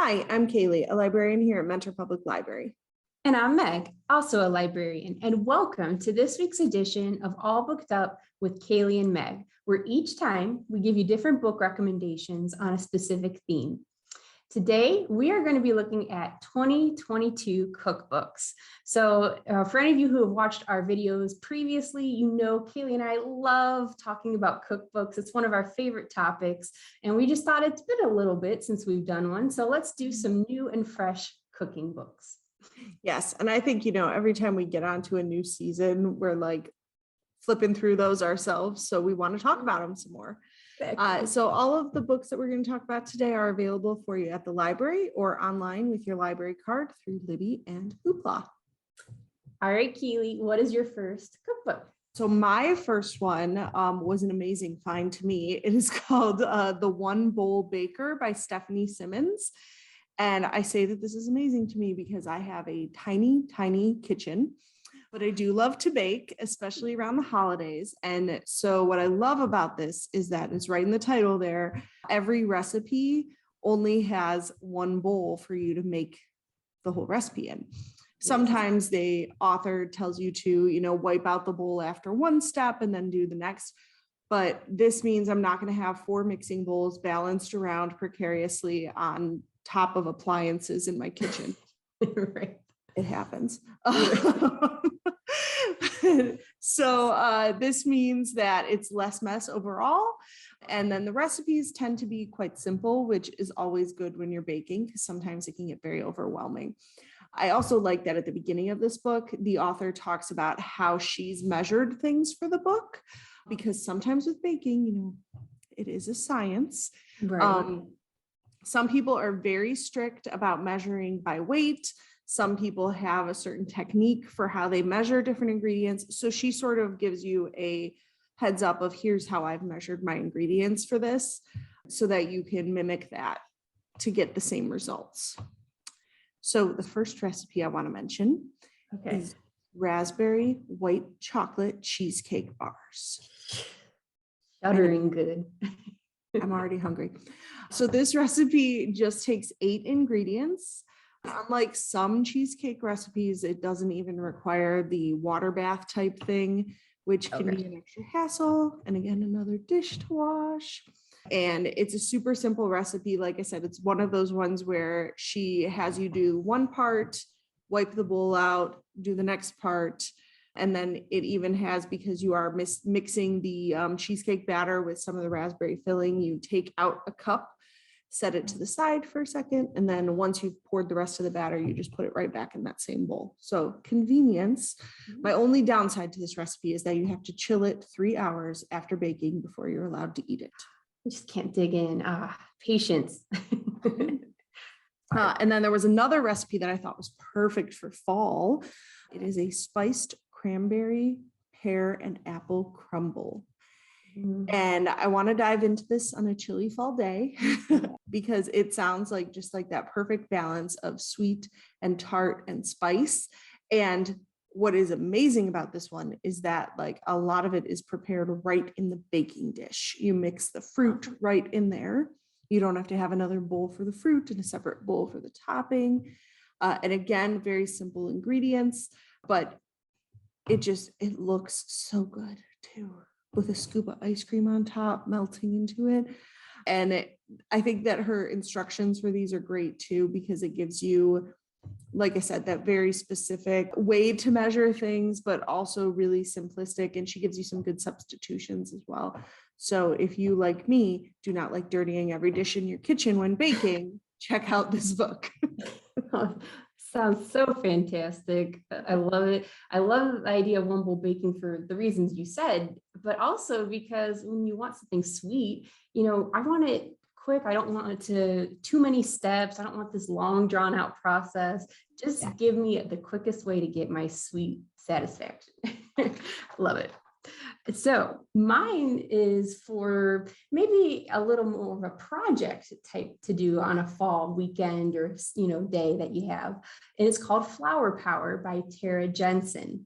Hi, I'm Cailey, a librarian here at Mentor Public Library. And I'm Meg, also a librarian, and welcome to this week's edition of All Booked Up with Cailey and Meg, where each time we give you different book recommendations on a specific theme. Today, we are going to be looking at 2022 cookbooks. So for any of you who have watched our videos previously, you know Cailey and I love talking about cookbooks. It's one of our favorite topics, and we just thought it's been a little bit since we've done one. So let's do some new and fresh cooking books. Yes, and I think, every time we get onto a new season, we're like flipping through those ourselves. So we want to talk about them some more. So all of the books that we're going to talk about today are available for you at the library or online with your library card through Libby and Hoopla. All right, Cailey, what is your first cookbook? So my first one was an amazing find to me. It is called The One Bowl Baker by Stephanie Simmons. And I say that this is amazing to me because I have a tiny, tiny kitchen, but I do love to bake, especially around the holidays. And so what I love about this is that it's right in the title there. Every recipe only has one bowl for you to make the whole recipe in. Sometimes the author tells you to, wipe out the bowl after one step and then do the next. But this means I'm not going to have 4 mixing bowls balanced around precariously on top of appliances in my kitchen. Right. It happens. So this means that it's less mess overall. And then the recipes tend to be quite simple, which is always good when you're baking because sometimes it can get very overwhelming. I also like that at the beginning of this book, the author talks about how she's measured things for the book, because sometimes with baking, it is a science. Right. Some people are very strict about measuring by weight. Some people have a certain technique for how they measure different ingredients. So she sort of gives you a heads up of here's how I've measured my ingredients for this so that you can mimic that to get the same results. So the first recipe I want to mention is raspberry white chocolate cheesecake bars. Shuddering good. I'm already hungry. So this recipe just takes 8 ingredients. Unlike some cheesecake recipes, it doesn't even require the water bath type thing, which can be an extra hassle. And again, another dish to wash. And it's a super simple recipe. Like I said, it's one of those ones where she has you do one part, wipe the bowl out, do the next part. And then it even has, because you are mixing the cheesecake batter with some of the raspberry filling, you take out a cup, set it to the side for a second. And then once you've poured the rest of the batter, you just put it right back in that same bowl. So convenience. My only downside to this recipe is that you have to chill it 3 hours after baking before you're allowed to eat it. I just can't dig in. Patience. And then there was another recipe that I thought was perfect for fall. It is a spiced cranberry, pear, and apple crumble. And I want to dive into this on a chilly fall day because it sounds like just like that perfect balance of sweet and tart and spice. And what is amazing about this one is that like a lot of it is prepared right in the baking dish. You mix the fruit right in there. You don't have to have another bowl for the fruit and a separate bowl for the topping. And again, very simple ingredients, but it looks so good too, with a scoop of ice cream on top melting into it. And I think that her instructions for these are great too, because it gives you, like I said, that very specific way to measure things, but also really simplistic. And she gives you some good substitutions as well. So if you, like me, do not like dirtying every dish in your kitchen when baking, check out this book. Sounds so fantastic. I love it. I love the idea of one bowl baking for the reasons you said, but also because when you want something sweet, I want it quick. I don't want it to too many steps. I don't want this long drawn out process. Just give me the quickest way to get my sweet satisfaction. Love it. So mine is for maybe a little more of a project type to do on a fall weekend or, day that you have. And it's called Flour Power by Jensen.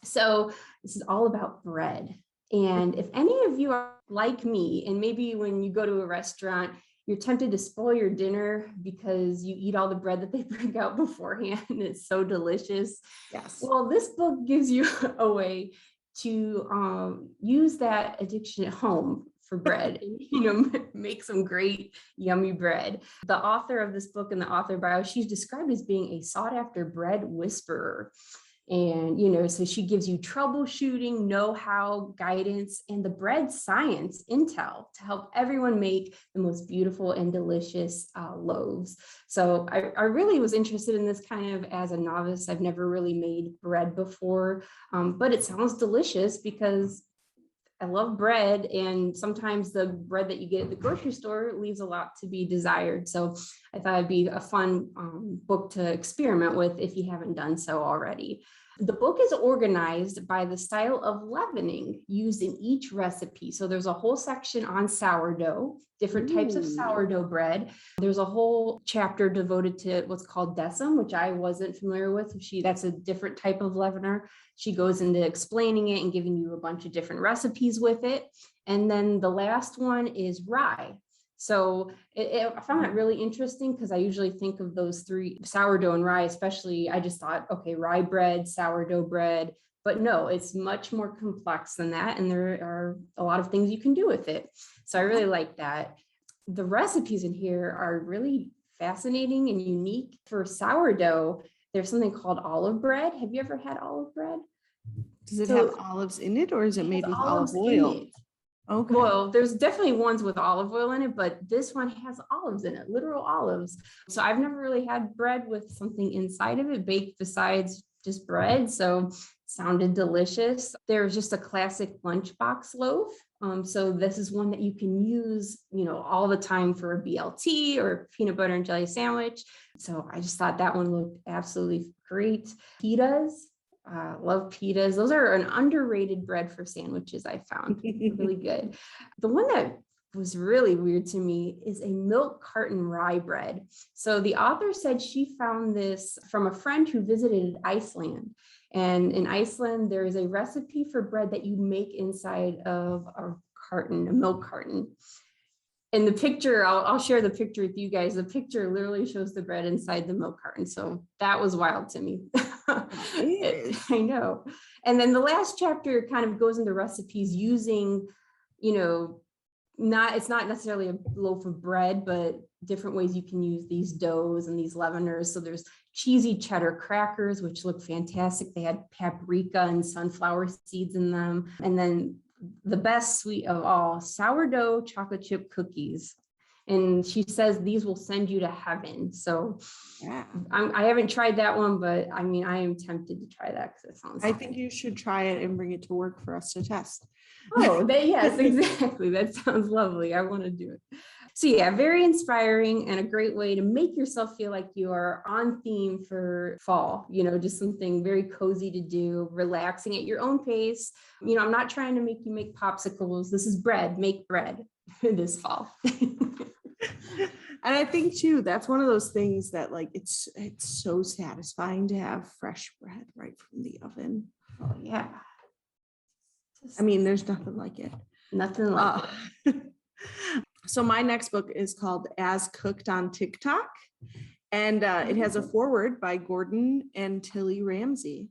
So this is all about bread. And if any of you are like me, and maybe when you go to a restaurant, you're tempted to spoil your dinner because you eat all the bread that they bring out beforehand. It's so delicious. Yes. Well, this book gives you a way to use that addiction at home for bread and, make some great, yummy bread. The author of this book and the author bio, she's described as being a sought after bread whisperer. And, so she gives you troubleshooting, know-how, guidance, and the bread science intel to help everyone make the most beautiful and delicious loaves. So I really was interested in this kind of as a novice. I've never really made bread before, but it sounds delicious because I love bread, and sometimes the bread that you get at the grocery store leaves a lot to be desired. So I thought it'd be a fun book to experiment with if you haven't done so already. The book is organized by the style of leavening used in each recipe. So there's a whole section on sourdough, different types of sourdough bread. There's a whole chapter devoted to what's called decim, which I wasn't familiar with. That's a different type of leavener. She goes into explaining it and giving you a bunch of different recipes with it. And then the last one is rye. So I found that really interesting because I usually think of those three, sourdough and rye, especially. I just thought, okay, rye bread, sourdough bread, but no, it's much more complex than that. And there are a lot of things you can do with it. So I really like that. The recipes in here are really fascinating and unique. For sourdough, there's something called olive bread. Have you ever had olive bread? Does it have olives in it, or is it made with olive oil? Okay. Well, there's definitely ones with olive oil in it, but this one has olives in it, literal olives. So I've never really had bread with something inside of it baked besides just bread. So it sounded delicious. There's just a classic lunchbox loaf. So this is one that you can use, all the time for a BLT or peanut butter and jelly sandwich. So I just thought that one looked absolutely great. Pitas. Love pitas. Those are an underrated bread for sandwiches, I found. Really good. The one that was really weird to me is a milk carton rye bread. So the author said she found this from a friend who visited Iceland. And in Iceland, there is a recipe for bread that you make inside of a carton, a milk carton. And the picture, I'll share the picture with you guys. The picture literally shows the bread inside the milk carton. So that was wild to me. I know. And then the last chapter kind of goes into recipes using, it's not necessarily a loaf of bread, but different ways you can use these doughs and these leaveners. So there's cheesy cheddar crackers, which look fantastic. They had paprika and sunflower seeds in them. And then the best sweet of all, sourdough chocolate chip cookies. And she says these will send you to heaven. So yeah, I haven't tried that one, but I am tempted to try that because it sounds. I think you should try it and bring it to work for us to test. Oh, yes, exactly. That sounds lovely. I want to do it. So yeah, very inspiring and a great way to make yourself feel like you are on theme for fall, just something very cozy to do, relaxing at your own pace. I'm not trying to make you make popsicles. This is bread, make bread this fall. And I think too, that's one of those things that it's so satisfying to have fresh bread right from the oven. Oh yeah. There's nothing like it. Nothing like it. So my next book is called As Cooked on TikTok, and it has a foreword by Gordon and Tilly Ramsay.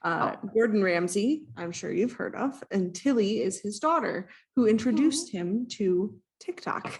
Gordon Ramsay, I'm sure you've heard of, and Tilly is his daughter who introduced him to TikTok.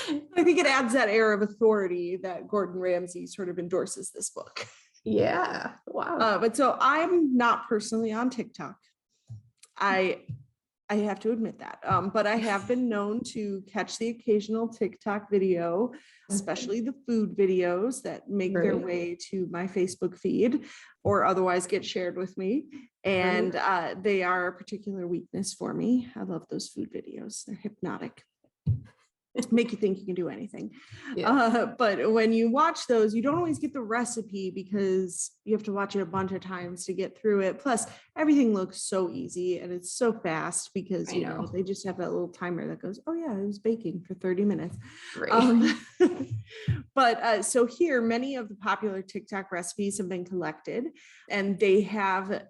I think it adds that air of authority that Gordon Ramsay sort of endorses this book. Yeah. Wow. But so I'm not personally on TikTok. I have to admit that. But I have been known to catch the occasional TikTok video, especially the food videos that make their way to my Facebook feed or otherwise get shared with me. And they are a particular weakness for me. I love those food videos. They're hypnotic. Make you think you can do anything. Yeah. But when you watch those, you don't always get the recipe because you have to watch it a bunch of times to get through it. Plus, everything looks so easy and it's so fast because they just have that little timer that goes, oh yeah, it was baking for 30 minutes. But so here, many of the popular TikTok recipes have been collected, and they have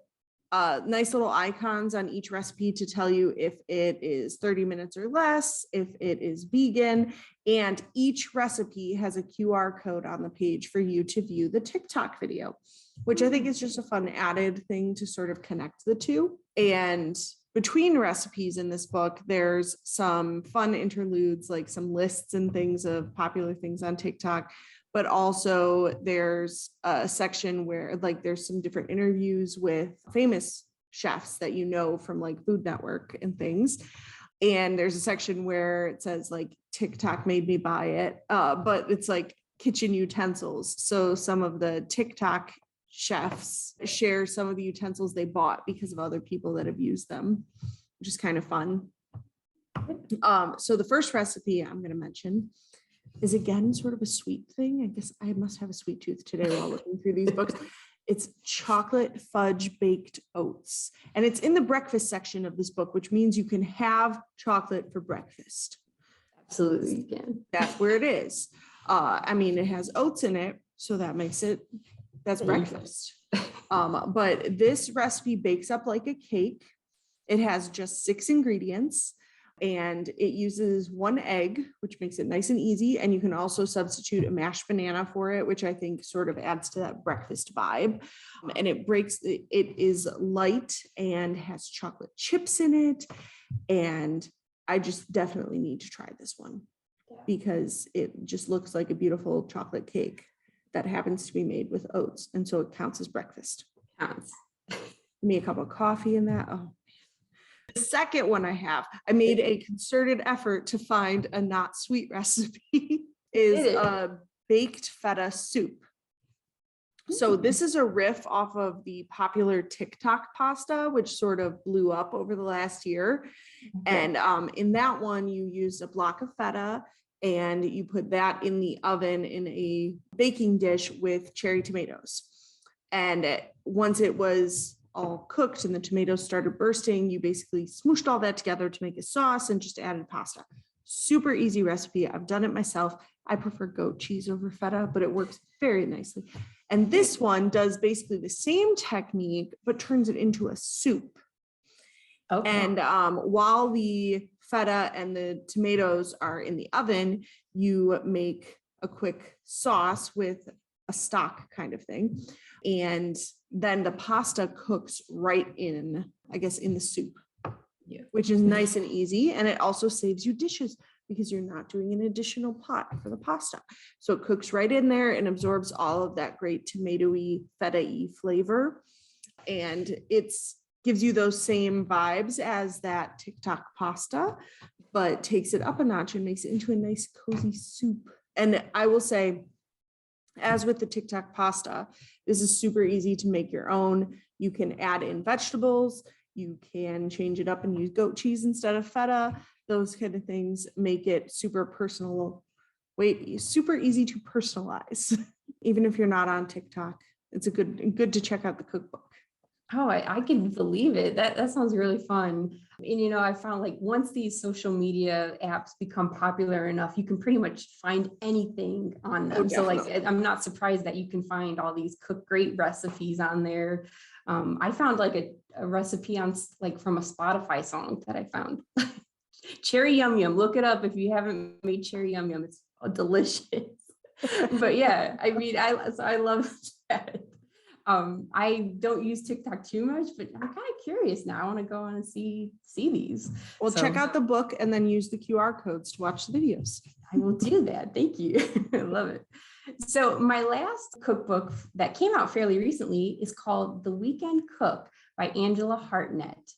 nice little icons on each recipe to tell you if it is 30 minutes or less, if it is vegan, and each recipe has a QR code on the page for you to view the TikTok video, which I think is just a fun added thing to sort of connect the two. And between recipes in this book, there's some fun interludes, like some lists and things of popular things on TikTok. But also there's a section where like there's some different interviews with famous chefs that you know from like Food Network and things. And there's a section where it says like TikTok made me buy it, but it's like kitchen utensils. So some of the TikTok chefs share some of the utensils they bought because of other people that have used them, which is kind of fun. So the first recipe I'm going to mention is again sort of a sweet thing. I guess I must have a sweet tooth today while looking through these books. It's chocolate fudge baked oats. And it's in the breakfast section of this book, which means you can have chocolate for breakfast. Absolutely, you can. That's where it is. I mean, it has oats in it, so that makes it, that's breakfast. But this recipe bakes up like a cake. It has just 6 ingredients. And it uses 1 egg, which makes it nice and easy. And you can also substitute a mashed banana for it, which I think sort of adds to that breakfast vibe. And it is light and has chocolate chips in it. And I just definitely need to try this one because it just looks like a beautiful chocolate cake that happens to be made with oats. And so it counts as breakfast. Counts. Give me a cup of coffee in that. Oh. The second one I made a concerted effort to find a not sweet recipe, is a baked feta soup. So this is a riff off of the popular TikTok pasta, which sort of blew up over the last year. Okay. And in that one, you use a block of feta and you put that in the oven in a baking dish with cherry tomatoes. And once it was all cooked and the tomatoes started bursting, you basically smooshed all that together to make a sauce and just added pasta. Super easy recipe. I've done it myself. I prefer goat cheese over feta, but it works very nicely. And this one does basically the same technique, but turns it into a soup. Okay. And while the feta and the tomatoes are in the oven, you make a quick sauce with a stock kind of thing. And then the pasta cooks right in, I guess, in the soup, which is nice and easy. And it also saves you dishes because you're not doing an additional pot for the pasta. So it cooks right in there and absorbs all of that great tomatoey, feta-y flavor. And it's gives you those same vibes as that TikTok pasta, but takes it up a notch and makes it into a nice cozy soup. And I will say, as with the TikTok pasta, this is super easy to make your own. You can add in vegetables. You can change it up and use goat cheese instead of feta. Those kind of things make it super personal. Super easy to personalize. Even if you're not on TikTok, it's good to check out the cookbook. Oh, I can believe it. That sounds really fun. And, I found like once these social media apps become popular enough, you can pretty much find anything on them. So like, I'm not surprised that you can find all these cook great recipes on there. I found like a recipe on like from a Spotify song that I found. Cherry Yum Yum. Look it up if you haven't made cherry yum yum. It's delicious. But yeah, I mean, I love that. I don't use TikTok too much, but I'm kind of curious now. I want to go on and see these. Well, check out the book and then use the QR codes to watch the videos. I will do that. Thank you. I love it. So my last cookbook that came out fairly recently is called The Weekend Cook by Angela Hartnett.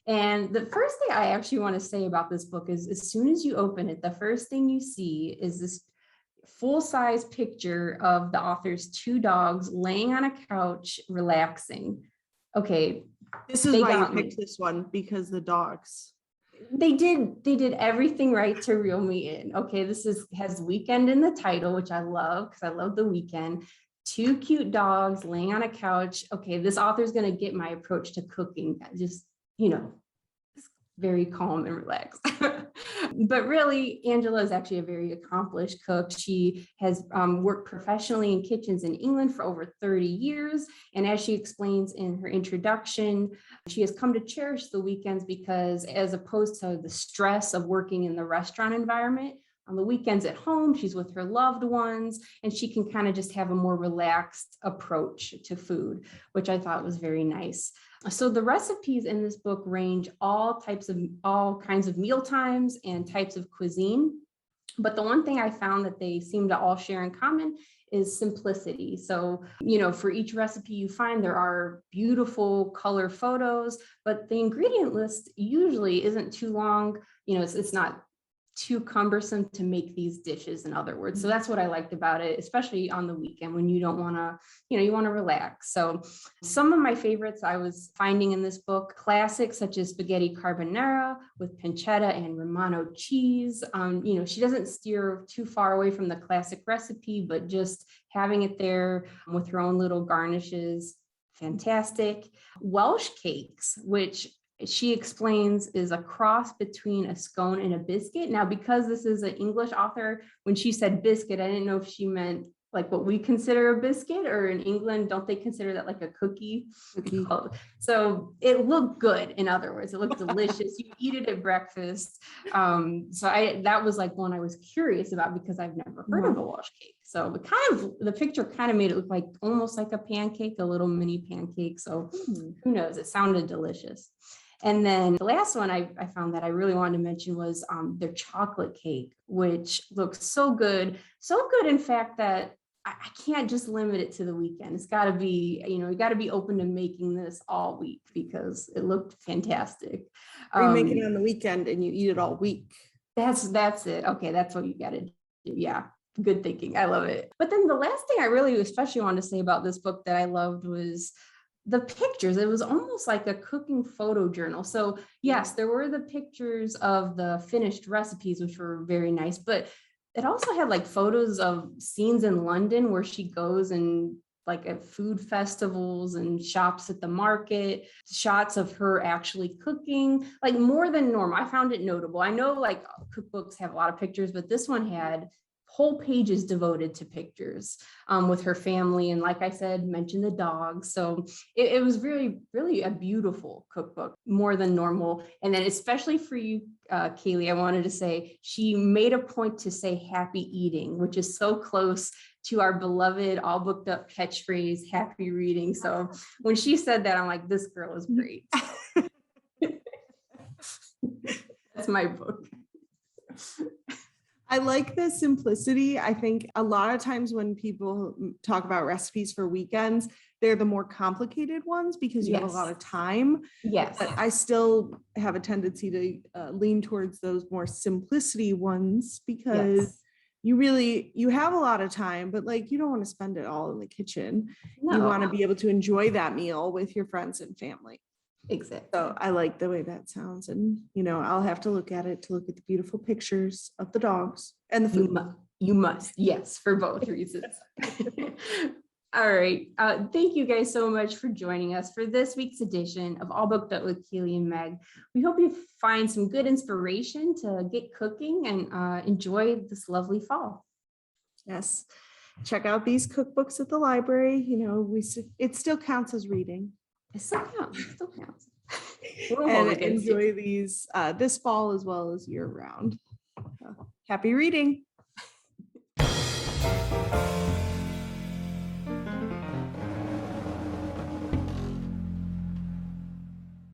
And the first thing I actually want to say about this book is as soon as you open it, the first thing you see is this full-size picture of the author's 2 dogs laying on a couch, relaxing. Okay. This is why you picked this one, because the dogs. They did everything right to reel me in. Okay. This has weekend in the title, which I love because I love the weekend. 2 cute dogs laying on a couch. Okay. This author's going to get my approach to cooking. Just, very calm and relaxed. But really, Angela is actually a very accomplished cook. She has worked professionally in kitchens in England for over 30 years. And as she explains in her introduction, she has come to cherish the weekends because, as opposed to the stress of working in the restaurant environment, on the weekends at home, she's with her loved ones, and she can kind of just have a more relaxed approach to food, which I thought was very nice. So the recipes in this book range all kinds of meal times and types of cuisine. But the one thing I found that they seem to all share in common is simplicity. So, for each recipe you find, there are beautiful color photos, but the ingredient list usually isn't too long. It's not too cumbersome to make these dishes, in other words. So that's what I liked about it, especially on the weekend when you don't want to, you want to relax. So some of my favorites I was finding in this book, classics such as spaghetti carbonara with pancetta and Romano cheese. She doesn't steer too far away from the classic recipe, but just having it there with her own little garnishes, fantastic. Welsh cakes, which she explains is a cross between a scone and a biscuit. Now, because this is an English author, when she said biscuit, I didn't know if she meant like what we consider a biscuit, or in England, don't they consider that like a cookie? So it looked good. In other words, it looked delicious. You eat it at breakfast. That was like one I was curious about because I've never heard of a Welsh cake. So the picture kind of made it look like almost like a pancake, a little mini pancake. So who knows? It sounded delicious. And then the last one I found that I really wanted to mention was their chocolate cake, which looks so good. So good, in fact, that I can't just limit it to the weekend. It's got to be, you got to be open to making this all week because it looked fantastic. Or you make it on the weekend and you eat it all week. That's it. Okay, that's what you got to do. Yeah. Good thinking. I love it. But then the last thing I really especially wanted to say about this book that I loved was the pictures. It was almost like a cooking photo journal. So yes, there were the pictures of the finished recipes, which were very nice, but it also had like photos of scenes in London where she goes and like at food festivals and shops at the market, shots of her actually cooking, like more than normal. I found it notable. I know like cookbooks have a lot of pictures, but this one had whole pages devoted to pictures with her family. And like I said, mentioned the dogs. So it was really, really a beautiful cookbook, more than normal. And then especially for you, Cailey, I wanted to say, she made a point to say happy eating, which is so close to our beloved all booked up catchphrase, happy reading. So when she said that, I'm like, this girl is great. That's my book. I like the simplicity. I think a lot of times when people talk about recipes for weekends, they're the more complicated ones because you have a lot of time. Yes. But I still have a tendency to lean towards those more simplicity ones because you have a lot of time, but like you don't want to spend it all in the kitchen. No. You want to be able to enjoy that meal with your friends and family. Exactly. So I like the way that sounds. And, I'll have to look at it to look at the beautiful pictures of the dogs and the food. You must. Yes, for both reasons. All right. Thank you guys so much for joining us for this week's edition of All Booked Up with Cailey and Meg. We hope you find some good inspiration to get cooking and enjoy this lovely fall. Yes. Check out these cookbooks at the library. It still counts as reading. It still counts. And enjoy these this fall as well as year round. Happy reading.